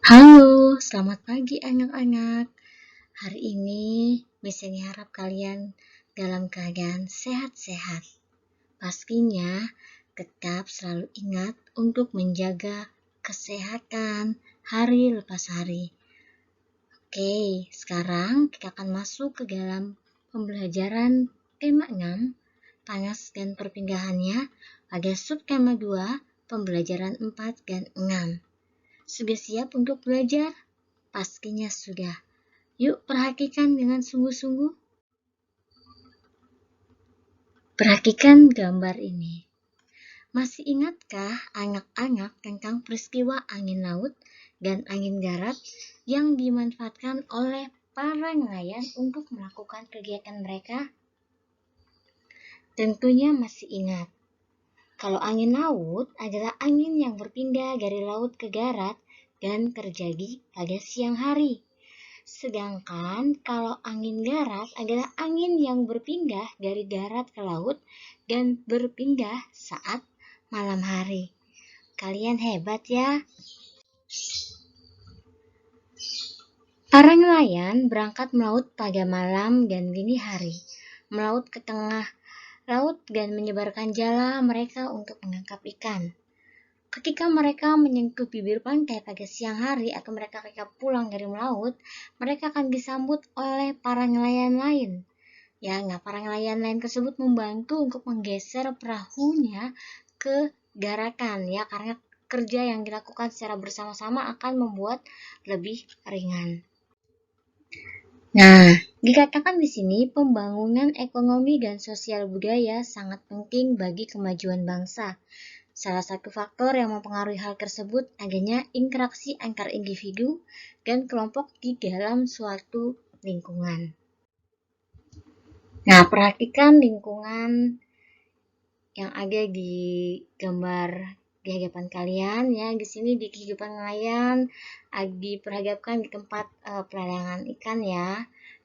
Halo, selamat pagi anak-anak. Hari ini Miss harap kalian dalam keadaan sehat-sehat. Pastinya tetap selalu ingat untuk menjaga kesehatan hari lepas hari. Oke, sekarang kita akan masuk ke dalam pembelajaran tema 6, panas dan perpindahannya, pada subtema 2, pembelajaran 4 dan 6. Sudah siap untuk belajar? Pastinya sudah. Yuk perhatikan dengan sungguh-sungguh. Perhatikan gambar ini. Masih ingatkah anak-anak tentang peristiwa angin laut dan angin darat yang dimanfaatkan oleh para nelayan untuk melakukan kegiatan mereka? Tentunya masih ingat. Kalau angin laut adalah angin yang berpindah dari laut ke darat dan terjadi pada siang hari. Sedangkan kalau angin darat adalah angin yang berpindah dari darat ke laut dan berpindah saat malam hari. Kalian hebat ya. Para nelayan berangkat melaut pada malam dan dini hari, melaut ke tengah laut dan menyebarkan jala mereka untuk menangkap ikan. Ketika mereka menyentuh bibir pantai pada siang hari atau mereka pulang dari melaut, mereka akan disambut oleh para nelayan lain. Para nelayan lain tersebut membantu untuk menggeser perahunya ke daratan karena kerja yang dilakukan secara bersama-sama akan membuat lebih ringan. Dikatakan di sini pembangunan ekonomi dan sosial budaya sangat penting bagi kemajuan bangsa. Salah satu faktor yang mempengaruhi hal tersebut adanya interaksi antar individu dan kelompok di dalam suatu lingkungan. Perhatikan lingkungan yang ada di gambar di hadapan kalian Di sini di kehidupan nelayan diperhadapkan di tempat pelelangan ikan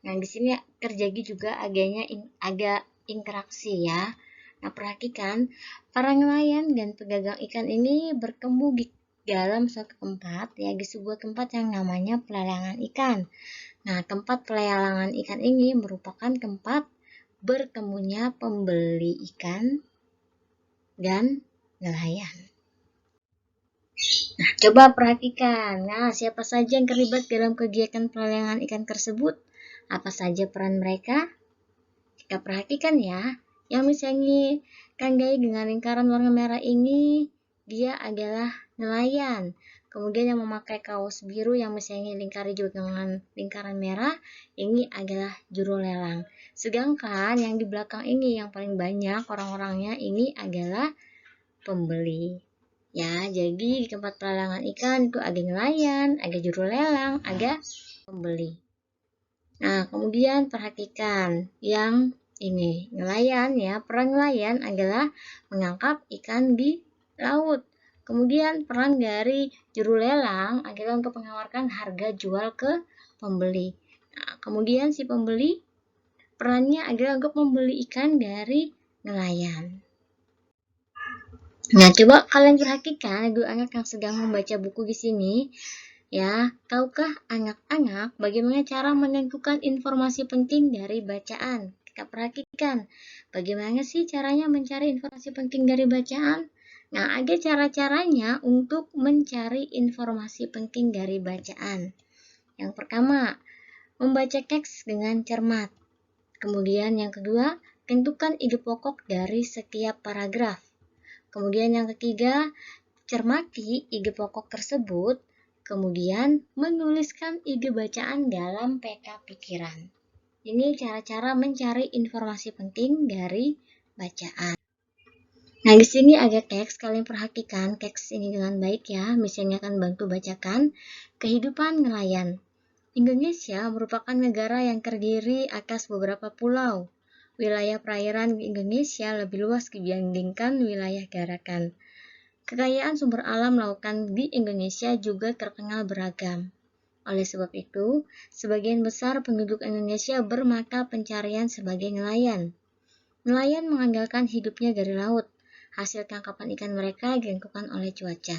di sini terjadi juga ada interaksi perhatikan para nelayan dan pedagang ikan ini bertemu di dalam suatu tempat di sebuah tempat yang namanya pelelangan ikan. Tempat pelelangan ikan ini merupakan tempat bertemunya pembeli ikan dan nelayan. Coba perhatikan. Siapa saja yang terlibat dalam kegiatan pelelangan ikan tersebut? Apa saja peran mereka? Kita perhatikan Yang misalnya tandai dengan lingkaran warna merah ini, dia adalah nelayan. Kemudian yang memakai kaos biru yang misalnya lingkari juga dengan lingkaran merah, ini adalah juru lelang. Sedangkan yang di belakang ini yang paling banyak orang-orangnya ini adalah pembeli. Jadi di tempat pelelangan ikan itu ada nelayan, ada juru lelang, ada pembeli. Kemudian perhatikan yang ini nelayan peran nelayan adalah menangkap ikan di laut. Kemudian peran dari juru lelang adalah untuk menawarkan harga jual ke pembeli. Kemudian si pembeli perannya adalah untuk membeli ikan dari nelayan. Coba kalian perhatikan anak yang sedang membaca buku di sini. Tahukah anak-anak bagaimana cara menentukan informasi penting dari bacaan? Kita perhatikan, bagaimana sih caranya mencari informasi penting dari bacaan? Ada cara-caranya untuk mencari informasi penting dari bacaan. Yang pertama, membaca teks dengan cermat. Kemudian yang kedua, tentukan ide pokok dari setiap paragraf. Kemudian yang ketiga, cermati ide pokok tersebut. Kemudian menuliskan ide bacaan dalam peta pikiran. Ini cara-cara mencari informasi penting dari bacaan. Di sini ada teks, kalian perhatikan teks ini dengan baik Misalnya akan bantu bacakan. Kehidupan nelayan. Indonesia merupakan negara yang terdiri atas beberapa pulau. Wilayah perairan di Indonesia lebih luas dibandingkan wilayah daratan. Kekayaan sumber alam lautan di Indonesia juga terkenal beragam. Oleh sebab itu, sebagian besar penduduk Indonesia bermata pencarian sebagai nelayan. Nelayan mengandalkan hidupnya dari laut. Hasil tangkapan ikan mereka ditentukan oleh cuaca.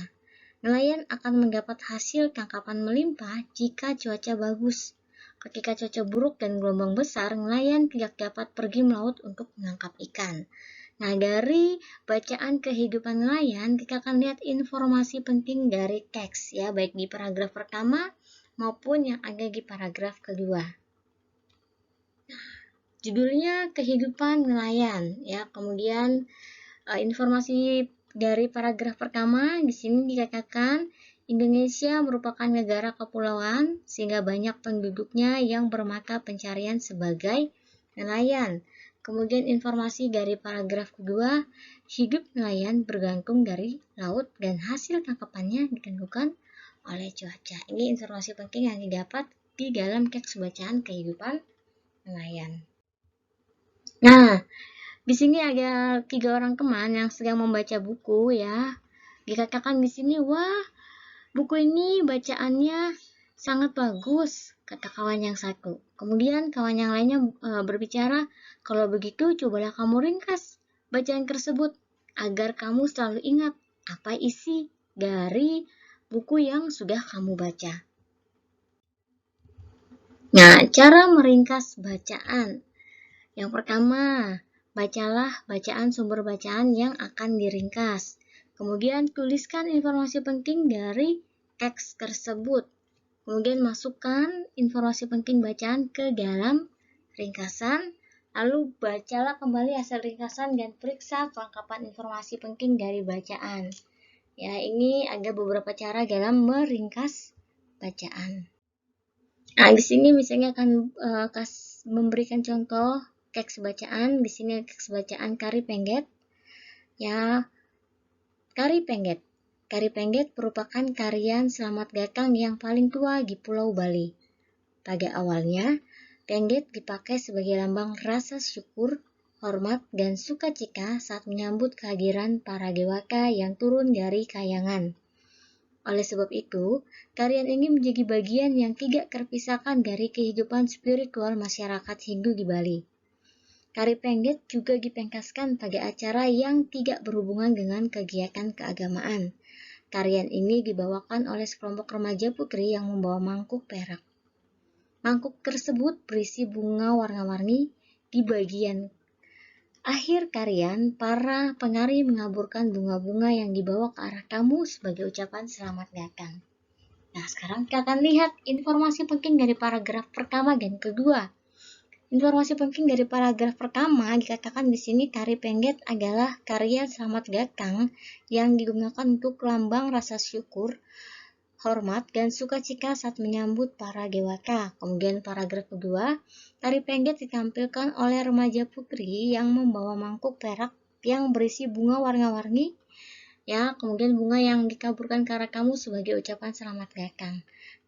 Nelayan akan mendapat hasil tangkapan melimpah jika cuaca bagus. Ketika cuaca buruk dan gelombang besar, nelayan tidak dapat pergi melaut untuk menangkap ikan. Nah, dari bacaan kehidupan nelayan, kita akan lihat informasi penting dari teks ya, baik di paragraf pertama maupun yang ada di paragraf kedua. Judulnya kehidupan nelayan ya. Kemudian informasi dari paragraf pertama di sini dikatakan Indonesia merupakan negara kepulauan sehingga banyak penduduknya yang bermata pencarian sebagai nelayan. Kemudian informasi dari paragraf kedua, hidup nelayan bergantung dari laut dan hasil tangkapannya ditentukan oleh cuaca. Ini informasi penting yang didapat di dalam teks bacaan kehidupan nelayan. Nah, di sini ada 3 orang teman yang sedang membaca buku ya. Dikatakan di sini, wah, buku ini bacaannya sangat bagus, kata kawan yang satu. Kemudian kawan yang lainnya berbicara, kalau begitu cobalah kamu ringkas bacaan tersebut agar kamu selalu ingat apa isi dari buku yang sudah kamu baca. Nah, cara meringkas bacaan. Yang pertama, bacalah bacaan sumber bacaan yang akan diringkas. Kemudian tuliskan informasi penting dari teks tersebut. Kemudian masukkan informasi penting bacaan ke dalam ringkasan. Lalu bacalah kembali hasil ringkasan dan periksa kelengkapan informasi penting dari bacaan. Ya, ini ada beberapa cara dalam meringkas bacaan. Nah, di sini misalnya akan memberikan contoh teks bacaan. Di sini teks bacaan Kari Pengget. Ya, Kari Pengget. Kari Pengget merupakan tarian selamat datang yang paling tua di Pulau Bali. Pada awalnya, Pengget dipakai sebagai lambang rasa syukur, hormat, dan sukacita saat menyambut kehadiran para dewata yang turun dari kayangan. Oleh sebab itu, tarian ini menjadi bagian yang tidak terpisahkan dari kehidupan spiritual masyarakat Hindu di Bali. Tari Pengget juga dipentaskan pada acara yang tidak berhubungan dengan kegiatan keagamaan. Tarian ini dibawakan oleh sekelompok remaja putri yang membawa mangkuk perak. Mangkuk tersebut berisi bunga warna-warni. Di bagian akhir tarian, para penari mengaburkan bunga-bunga yang dibawa ke arah tamu sebagai ucapan selamat datang. Nah, sekarang kita akan lihat informasi penting dari paragraf pertama dan kedua. Informasi penting dari paragraf pertama dikatakan di sini Tari Pengget adalah karya selamat datang yang digunakan untuk lambang rasa syukur, hormat, dan sukacita saat menyambut para dewata. Kemudian paragraf kedua, Tari Pengget ditampilkan oleh remaja putri yang membawa mangkuk perak yang berisi bunga warna-warni. Ya, kemudian bunga yang dikaburkan ke arah kamu sebagai ucapan selamat datang.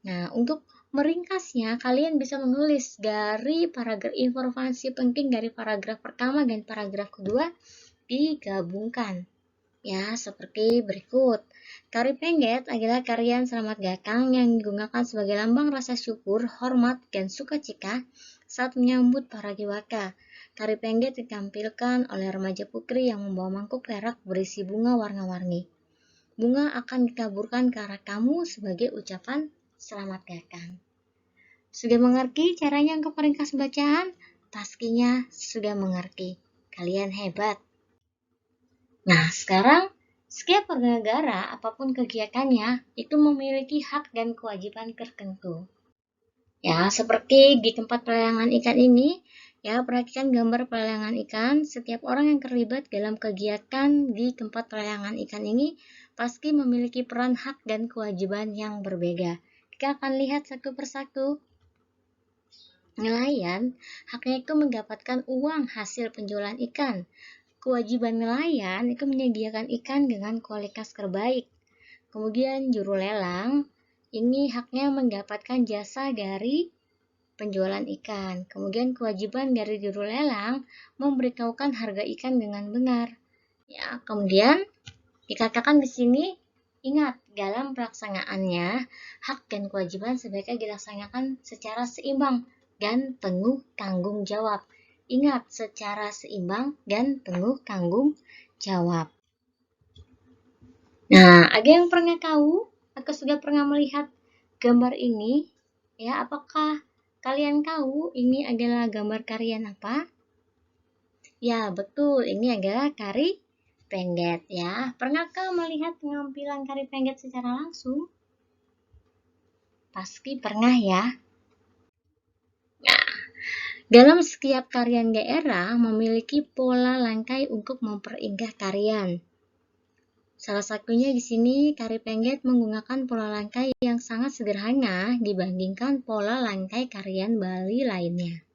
Nah, untuk meringkasnya, kalian bisa menulis dari paragraf informasi penting dari paragraf pertama dan paragraf kedua digabungkan. Ya, seperti berikut. Tari Pengget adalah tarian selamat datang yang digunakan sebagai lambang rasa syukur, hormat, dan sukacita saat menyambut para dewata. Tari Pengget ditampilkan oleh remaja putri yang membawa mangkuk perak berisi bunga warna-warni. Bunga akan ditaburkan ke arah kamu sebagai ucapan selamat datang. Sudah mengerti caranya untuk meringkas bacaan? Pastinya sudah mengerti. Kalian hebat. Nah, sekarang setiap warga negara, apapun kegiatannya, itu memiliki hak dan kewajiban tertentu. Ya, seperti di tempat pelelangan ikan ini, ya, perhatikan gambar pelelangan ikan. Setiap orang yang terlibat dalam kegiatan di tempat pelelangan ikan ini pasti memiliki peran hak dan kewajiban yang berbeda. Kita akan lihat satu persatu. Nelayan, haknya itu mendapatkan uang hasil penjualan ikan. Kewajiban nelayan itu menyediakan ikan dengan kualitas terbaik. Kemudian juru lelang, ini haknya mendapatkan jasa dari penjualan ikan. Kemudian kewajiban dari juru lelang memberitahukan harga ikan dengan benar. Ya, kemudian dikatakan di sini, ingat dalam pelaksanaannya hak dan kewajiban sebaiknya dilaksanakan secara seimbang dan penuh tanggung jawab. Ingat, secara seimbang dan penuh tanggung jawab. Nah, ada yang pernah tahu atau sudah pernah melihat gambar ini? Ya, apakah kalian tahu ini adalah gambar tarian apa? Ya, betul. Ini adalah tari pengget ya. Pernahkah melihat penampilan tari pengget secara langsung? Pasti pernah ya. Nah, dalam setiap tarian daerah memiliki pola langkai untuk memperindah tarian. Salah satunya di sini tari pengget menggunakan pola langkai yang sangat sederhana dibandingkan pola langkai tarian Bali lainnya.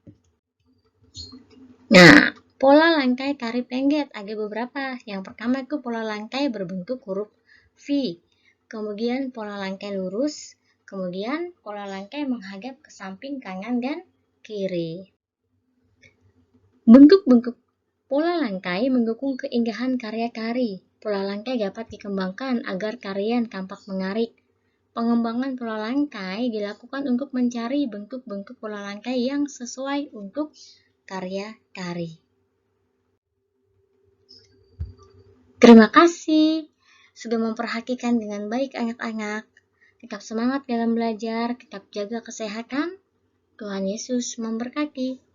Nah, pola langkai tari pengget ada beberapa. Yang pertama itu pola langkai berbentuk huruf V. Kemudian pola langkai lurus. Kemudian pola langkai menghadap ke samping kanan dan kiri. Bentuk-bentuk pola langkai mendukung keindahan karya tari. Pola langkai dapat dikembangkan agar tarian tampak menarik. Pengembangan pola langkai dilakukan untuk mencari bentuk-bentuk pola langkai yang sesuai untuk karya tari. Terima kasih sudah memperhatikan dengan baik anak-anak. Tetap semangat dalam belajar, tetap jaga kesehatan. Tuhan Yesus memberkati.